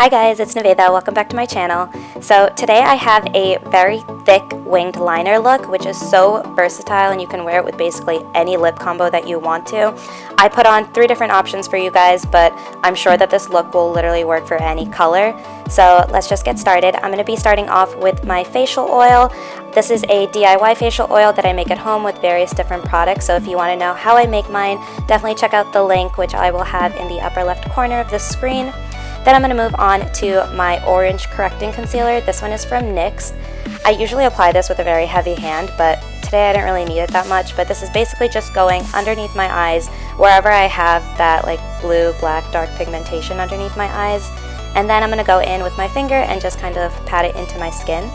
Hi guys, it's Neveda. Welcome back to my channel. So today I have a very thick winged liner look, which is so versatile and you can wear it with basically any lip combo that you want to. I put on 3 different options for you guys, but I'm sure that this look will literally work for any color. So let's just get started. I'm going to be starting off with my facial oil. This is a DIY facial oil that I make at home with various different products. So if you want to know how I make mine, definitely check out the link, which I will have in the upper left corner of the screen. Then I'm going to move on to my Orange Correcting Concealer. This one is from NYX. I usually apply this with a very heavy hand, but today I didn't really need it that much. But this is basically just going underneath my eyes, wherever I have that like blue, black, dark pigmentation underneath my eyes. And then I'm going to go in with my finger and just kind of pat it into my skin.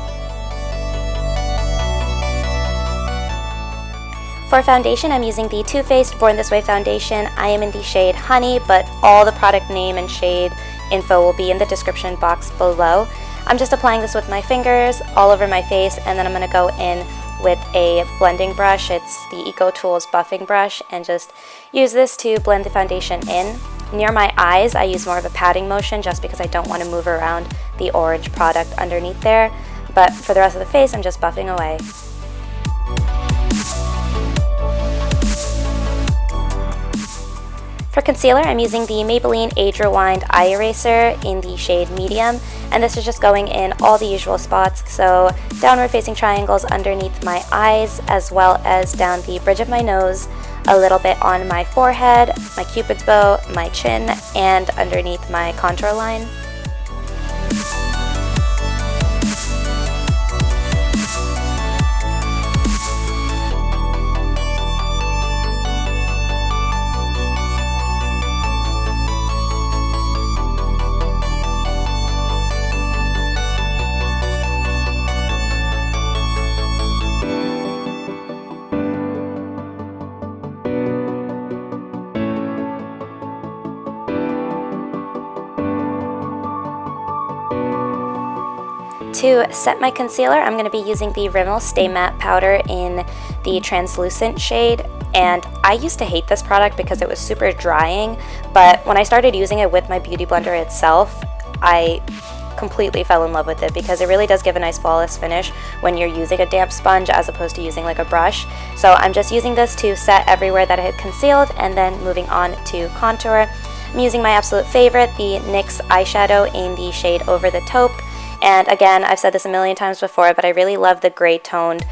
For foundation, I'm using the TooFaced Born This Way foundation. I am in the shade Honey, but all the product name and shade info will be in the description box below. I'm just applying this with my fingers all over my face, and then I'm going to go in with a blending brush. It's the EcoTools buffing brush, and just use this to blend the foundation in. Near my eyes, I use more of a patting motion just because I don't want to move around the orange product underneath there. But for the rest of the face, I'm just buffing away. For concealer, I'm using the Maybelline Age Rewind Eye Eraser in the shade Medium, and this is just going in all the usual spots, so downward facing triangles underneath my eyes, as well as down the bridge of my nose, a little bit on my forehead, my cupid's bow, my chin, and underneath my contour line. To set my concealer, I'm going to be using the Rimmel Stay Matte Powder in the translucent shade, and I used to hate this product because it was super drying, but when I started using it with my beauty blender itself, I completely fell in love with it because it really does give a nice flawless finish when you're using a damp sponge as opposed to using like a brush. So I'm just using this to set everywhere that I had concealed, and then moving on to contour. I'm using my absolute favorite, the NYX eyeshadow in the shade Over the Taupe. And again, I've said this a million times before, but I really love the gray toned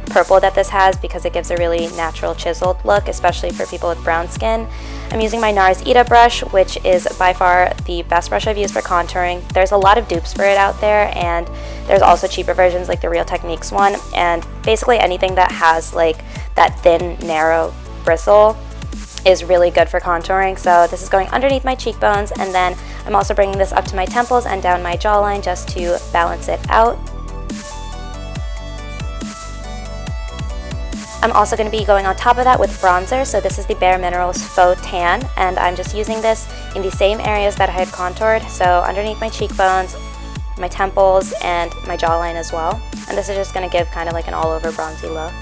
purple that this has because it gives a really natural chiseled look, especially for people with brown skin. I'm using my NARS Ita brush, which is by far the best brush I've used for contouring. There's a lot of dupes for it out there, and there's also cheaper versions like the Real Techniques one, and basically anything that has like that thin, narrow bristle is really good for contouring. So this is going underneath my cheekbones, and then I'm also bringing this up to my temples and down my jawline just to balance it out. I'm also going to be going on top of that with bronzer, so this is the BAREMINERALS Faux Tan, and I'm just using this in the same areas that I had contoured, so underneath my cheekbones, my temples, and my jawline as well. And this is just going to give kind of like an all-over bronzy look.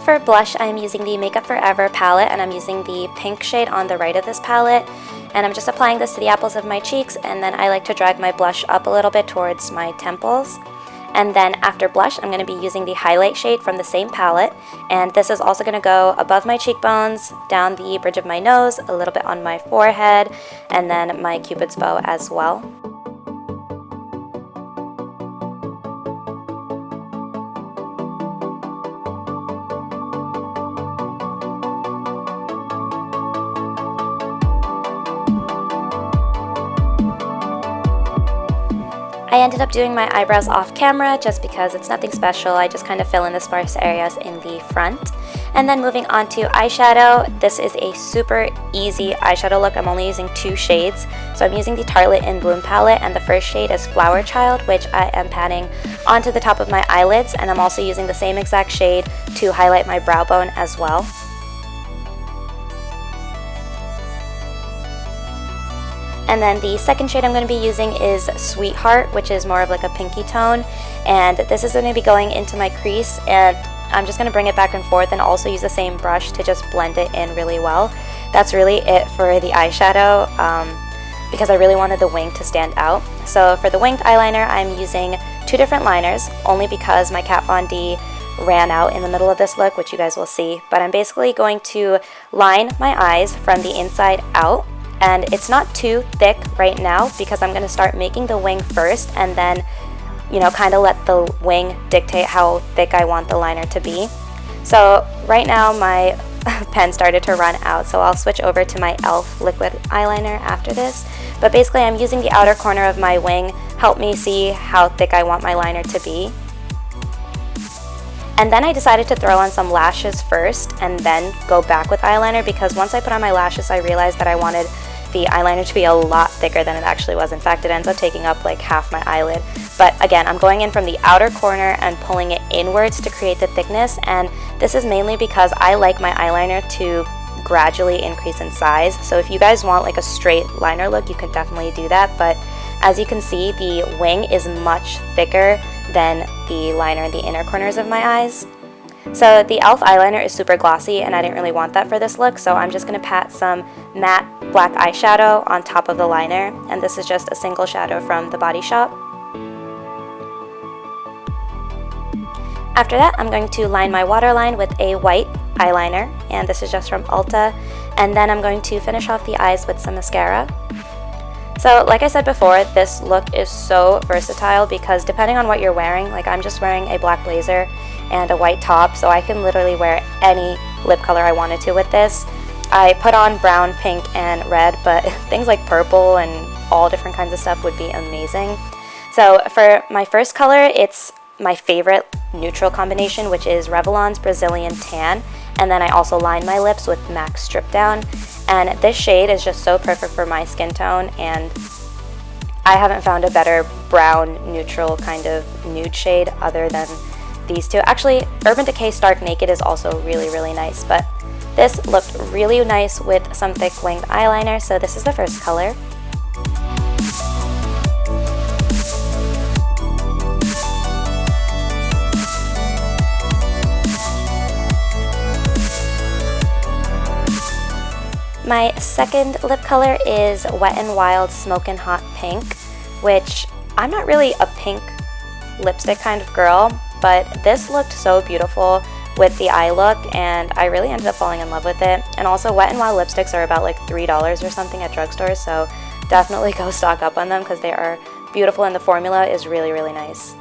For blush, I'm using the Makeup Forever palette, and I'm using the pink shade on the right of this palette, and I'm just applying this to the apples of my cheeks, and then I like to drag my blush up a little bit towards my temples. And then after blush, I'm going to be using the highlight shade from the same palette, and this is also going to go above my cheekbones, down the bridge of my nose, a little bit on my forehead, and then my cupid's bow as well. I ended up doing my eyebrows off camera just because it's nothing special. I just kind of fill in the sparse areas in the front. And then moving on to eyeshadow, this is a super easy eyeshadow look. I'm only using 2 shades. So I'm using the Tartelette in Bloom palette, and the first shade is Flower Child, which I am patting onto the top of my eyelids, and I'm also using the same exact shade to highlight my brow bone as well. And then the second shade I'm going to be using is Sweetheart, which is more of like a pinky tone. And this is going to be going into my crease, and I'm just going to bring it back and forth and also use the same brush to just blend it in really well. That's really it for the eyeshadow, because I really wanted the wing to stand out. So for the winged eyeliner, I'm using two different liners, only because my Kat Von D ran out in the middle of this look, which you guys will see. But I'm basically going to line my eyes from the inside out, and it's not too thick right now because I'm going to start making the wing first and then, you know, kind of let the wing dictate how thick I want the liner to be. So right now my pen started to run out, so I'll switch over to my e.l.f. liquid eyeliner after this. But basically I'm using the outer corner of my wing, help me see how thick I want my liner to be. And then I decided to throw on some lashes first and then go back with eyeliner, because once I put on my lashes I realized that I wanted the eyeliner to be a lot thicker than it actually was. In fact, it ends up taking up like half my eyelid. But again, I'm going in from the outer corner and pulling it inwards to create the thickness, and this is mainly because I like my eyeliner to gradually increase in size. So if you guys want like a straight liner look, you can definitely do that, but as you can see, the wing is much thicker than the liner in the inner corners of my eyes. So the e.l.f. eyeliner is super glossy, and I didn't really want that for this look, so I'm just going to pat some matte black eyeshadow on top of the liner, and this is just a single shadow from the Body Shop. After that, I'm going to line my waterline with a white eyeliner, and this is just from Ulta, and then I'm going to finish off the eyes with some mascara. So like I said before, this look is so versatile because depending on what you're wearing, like I'm just wearing a black blazer and a white top, so I can literally wear any lip color I wanted to with this. I put on brown, pink, and red, but things like purple and all different kinds of stuff would be amazing. So for my first color, it's my favorite neutral combination, which is Revlon's Brazilian Tan, and then I also line my lips with MAC StripDown, and this shade is just so perfect for my skin tone, and I haven't found a better brown neutral kind of nude shade other than these two. Actually, Urban Decay Stark Naked is also really, really nice, but this looked really nice with some thick winged eyeliner, so this is the first color. My second lip color is Wet n Wild Smokin' Hot Pink, which I'm not really a pink lipstick kind of girl, but this looked so beautiful with the eye look, and I really ended up falling in love with it. And also, Wet n Wild lipsticks are about like $3 or something at drugstores, so definitely go stock up on them because they are beautiful and the formula is really, really nice.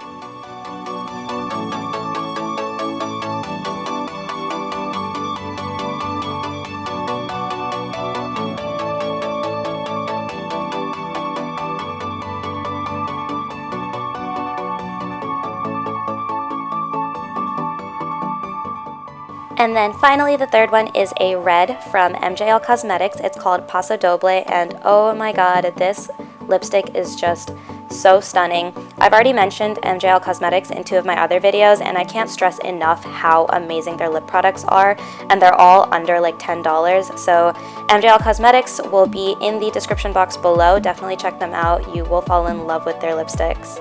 And then finally, the third one is a red from MJL Cosmetics. It's called Paso Doble, and oh my god, this lipstick is just so stunning. I've already mentioned MJL Cosmetics in two of my other videos, and I can't stress enough how amazing their lip products are, and they're all under like $10. So MJL Cosmetics will be in the description box below. Definitely check them out. You will fall in love with their lipsticks.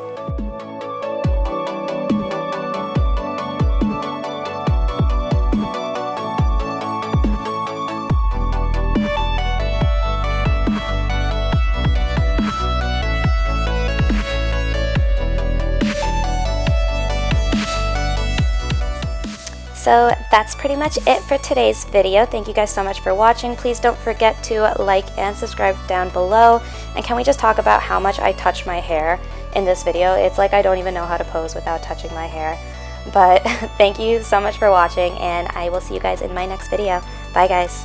So that's pretty much it for today's video. Thank you guys so much for watching. Please don't forget to like and subscribe down below. And can we just talk about how much I touch my hair in this video? It's like I don't even know how to pose without touching my hair. But thank you so much for watching, and I will see you guys in my next video. Bye guys.